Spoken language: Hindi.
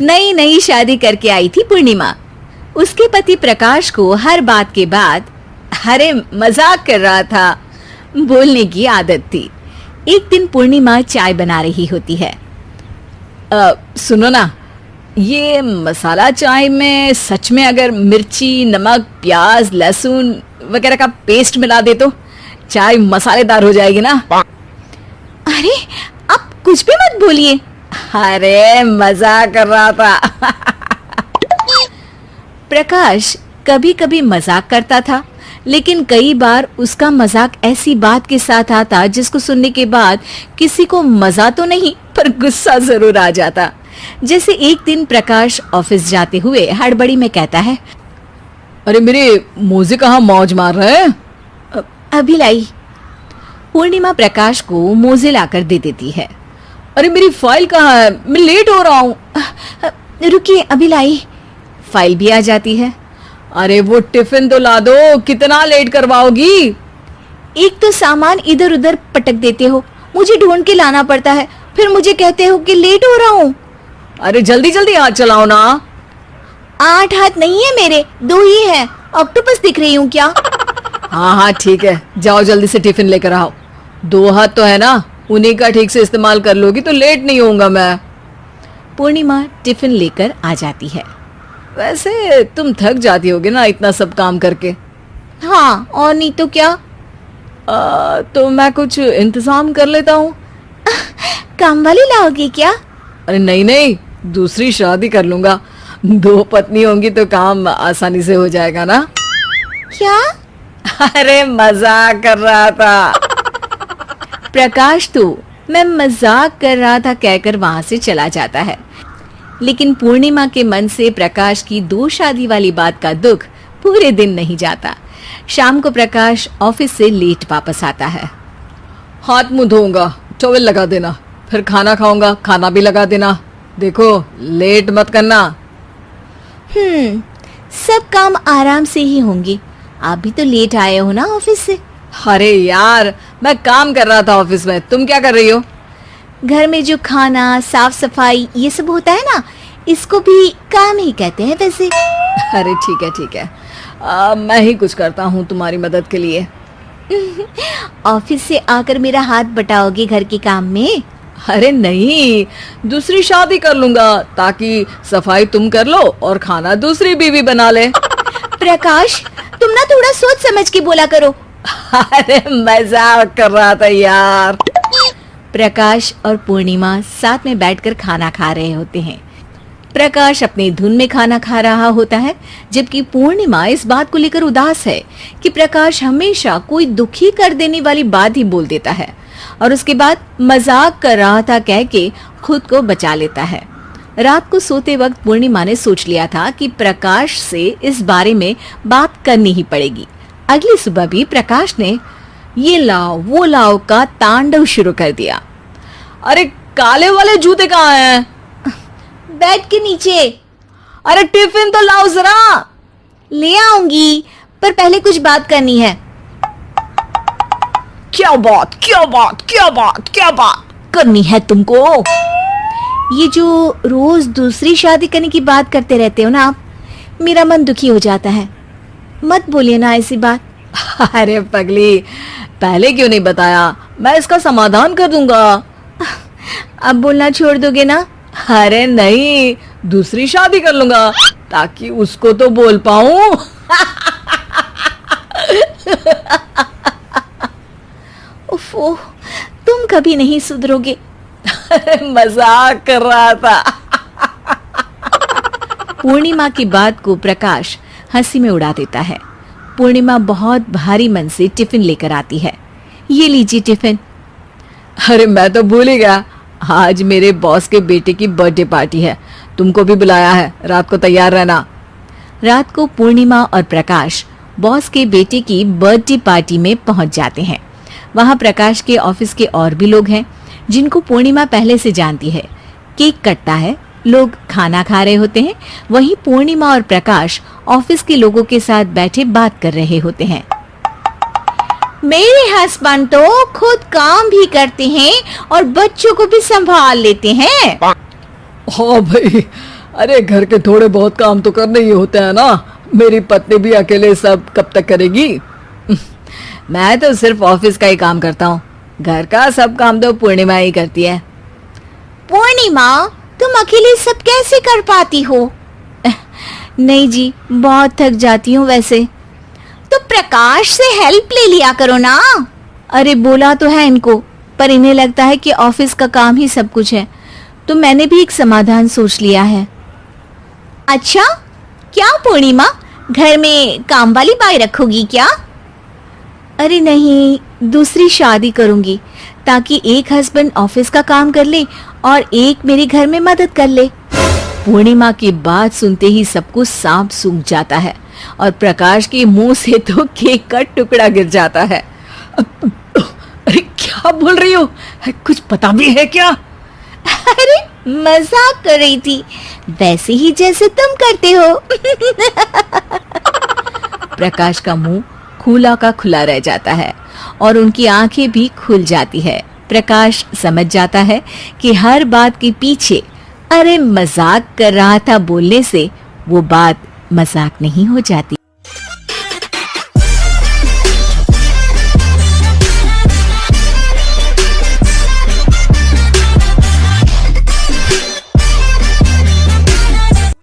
नई नई शादी करके आई थी पूर्णिमा। उसके पति प्रकाश को हर बात के बाद अरे मजाक कर रहा था बोलने की आदत थी। एक दिन पूर्णिमा चाय बना रही होती है। सुनो ना, ये मसाला चाय में सच में अगर मिर्ची, नमक, प्याज, लहसुन वगैरह का पेस्ट मिला दे तो चाय मसालेदार हो जाएगी ना। अरे आप कुछ भी मत बोलिए। अरे मजाक कर रहा था। प्रकाश कभी कभी मजाक करता था, लेकिन कई बार उसका मजाक ऐसी बात के साथ आता जिसको सुनने के बाद किसी को मजा तो नहीं पर गुस्सा जरूर आ जाता। जैसे एक दिन प्रकाश ऑफिस जाते हुए हड़बड़ी में कहता है, अरे मेरे मोजे कहाँ मौज मार रहे हैं? अभी लाई। पूर्णिमा प्रकाश को मोजे लाकर दे देती है। अरे मेरी फाइल कहाँ है? मैं लेट हो रहा हूँ। रुकिए अभी लाई। फाइल भी आ जाती है। अरे वो टिफिन तो ला दो, कितना लेट करवाओगी? एक तो सामान इधर उधर पटक देते हो, मुझे ढूंढ के लाना पड़ता है, फिर मुझे कहते हो कि लेट हो रहा हूँ। अरे जल्दी जल्दी हाथ चलाओ ना। 8 हाथ नहीं है मेरे, 2 ही है। ऑक्टोपस दिख रही हूँ क्या? हाँ हाँ ठीक है, जाओ जल्दी से टिफिन लेकर आओ। 2 हाथ तो है ना, उन्हीं का ठीक से इस्तेमाल कर लोगी तो लेट नहीं होऊंगा मैं। पूर्णिमा टिफिन लेकर आ जाती है। वैसे तुम थक जाती होगी ना इतना सब काम करके। हाँ और नहीं तो क्या। तो मैं कुछ इंतजाम कर लेता हूँ। काम वाली लाओगी क्या? अरे नहीं नहीं, दूसरी शादी कर लूंगा। 2 पत्नी होंगी तो काम आसानी से हो जाएगा ना। क्या? अरे मजाक कर रहा था। प्रकाश तो मैं मजाक कर रहा था कहकर वहां से चला जाता है, लेकिन पूर्णिमा के मन से प्रकाश की 2 शादी वाली बात का दुख पूरे दिन नहीं जाता। शाम को प्रकाश ऑफिस से लेट वापस आता है। हाथ मुंह धोऊंगा, टॉवेल लगा देना, फिर खाना खाऊंगा, खाना भी लगा देना। देखो लेट मत करना। सब काम आराम से ही होंगे। आप भी तो लेट आए हो ना ऑफिस से। अरे यार मैं काम कर रहा था ऑफिस में, तुम क्या कर रही हो? घर में जो खाना, साफ सफाई ये सब होता है ना, इसको भी काम ही कहते हैं वैसे। अरे ठीक है ठीक है, मैं ही कुछ करता हूँ तुम्हारी मदद के लिए। ऑफिस से आकर मेरा हाथ बटाओगे घर के काम में? अरे नहीं, दूसरी शादी कर लूंगा ताकि सफाई तुम कर लो और खाना दूसरी बीवी बना ले। प्रकाश तुम ना थोड़ा सोच समझ के बोला करो। अरे मजाक कर रहा था यार। प्रकाश और पूर्णिमा साथ में बैठकर खाना खा रहे होते हैं। प्रकाश अपनी धुन में खाना खा रहा होता है, जबकि पूर्णिमा इस बात को लेकर उदास है कि प्रकाश हमेशा कोई दुखी कर देने वाली बात ही बोल देता है और उसके बाद मजाक कर रहा था कह के खुद को बचा लेता है। रात को सोते वक्त पूर्णिमा ने सोच लिया था कि प्रकाश से इस बारे में बात करनी ही पड़ेगी। अगली सुबह भी प्रकाश ने ये लाओ वो लाओ का तांडव शुरू कर दिया। अरे काले वाले जूते कहाँ हैं? बेड के नीचे। अरे टिफिन तो लाओ जरा। ले आऊंगी, पर पहले कुछ बात करनी है। क्या बात क्या बात क्या बात क्या बात करनी है तुमको? ये जो रोज दूसरी शादी करने की बात करते रहते हो ना आप, मेरा मन दुखी हो जाता है। मत बोलिए ना ऐसी बात। अरे पगली, पहले क्यों नहीं बताया? मैं इसका समाधान कर दूंगा। अब बोलना छोड़ दोगे ना? अरे नहीं, दूसरी शादी कर लूंगा ताकि उसको तो बोल पाऊं। उफ़, तुम कभी नहीं सुधरोगे। मजाक कर रहा था। पूर्णिमा की बात को प्रकाश हंसी में उड़ा देता है। पूर्णिमा बहुत भारी मन से टिफिन लेकर आती है। ये लीजिए टिफिन। अरे मैं तो भूल ही गया, आज मेरे बॉस के बेटे की बर्थडे पार्टी है, तुमको भी बुलाया है, रात को तैयार रहना। रात को पूर्णिमा और प्रकाश बॉस के बेटे की बर्थडे पार्टी में पहुंच जाते हैं। वहां प्रकाश के ऑफिस के और भी लोग हैं जिनको पूर्णिमा पहले से जानती है। केक कटता है, लोग खाना खा रहे होते हैं। वहीं पूर्णिमा और प्रकाश ऑफिस के लोगों के साथ बैठे बात कर रहे होते हैं। मेरे हस्बैंड तो खुद काम भी करते हैं और बच्चों को भी संभाल लेते हैं। हाँ भाई, अरे घर के थोड़े बहुत काम तो करने ही होते हैं ना, मेरी पत्नी भी अकेले सब कब तक करेगी। मैं तो सिर्फ ऑफिस का ही काम करता हूँ, घर का सब काम तो पूर्णिमा ही करती है। पूर्णिमा, तुम अकेले सब कैसे कर पाती हो? नहीं जी, बहुत थक जाती हूँ वैसे। तो प्रकाश से हेल्प ले लिया करो ना। अरे बोला तो है इनको, पर इन्हें लगता है कि ऑफिस का काम ही सब कुछ है, तो मैंने भी एक समाधान सोच लिया है। अच्छा, क्या पूर्णिमा, घर में काम वाली बाई रखोगी क्या? अरे नहीं, दूसरी शादी करूंगी ताकि एक हस्बैंड ऑफिस का काम कर ले और एक मेरे घर में मदद कर ले। पूर्णिमा की बात सुनते ही सब कुछ सांप सूख जाता है और प्रकाश के मुंह से तो केक का टुकड़ा गिर जाता है। अरे क्या बोल रही हो, कुछ पता भी है क्या? अरे मजाक कर रही थी, वैसे ही जैसे तुम करते हो। प्रकाश का मुंह खुला का खुला रह जाता है और उनकी आंखें भी खुल जाती है। प्रकाश समझ जाता है कि हर बात के पीछे अरे मजाक कर रहा था बोलने से वो बात मजाक नहीं हो जाती।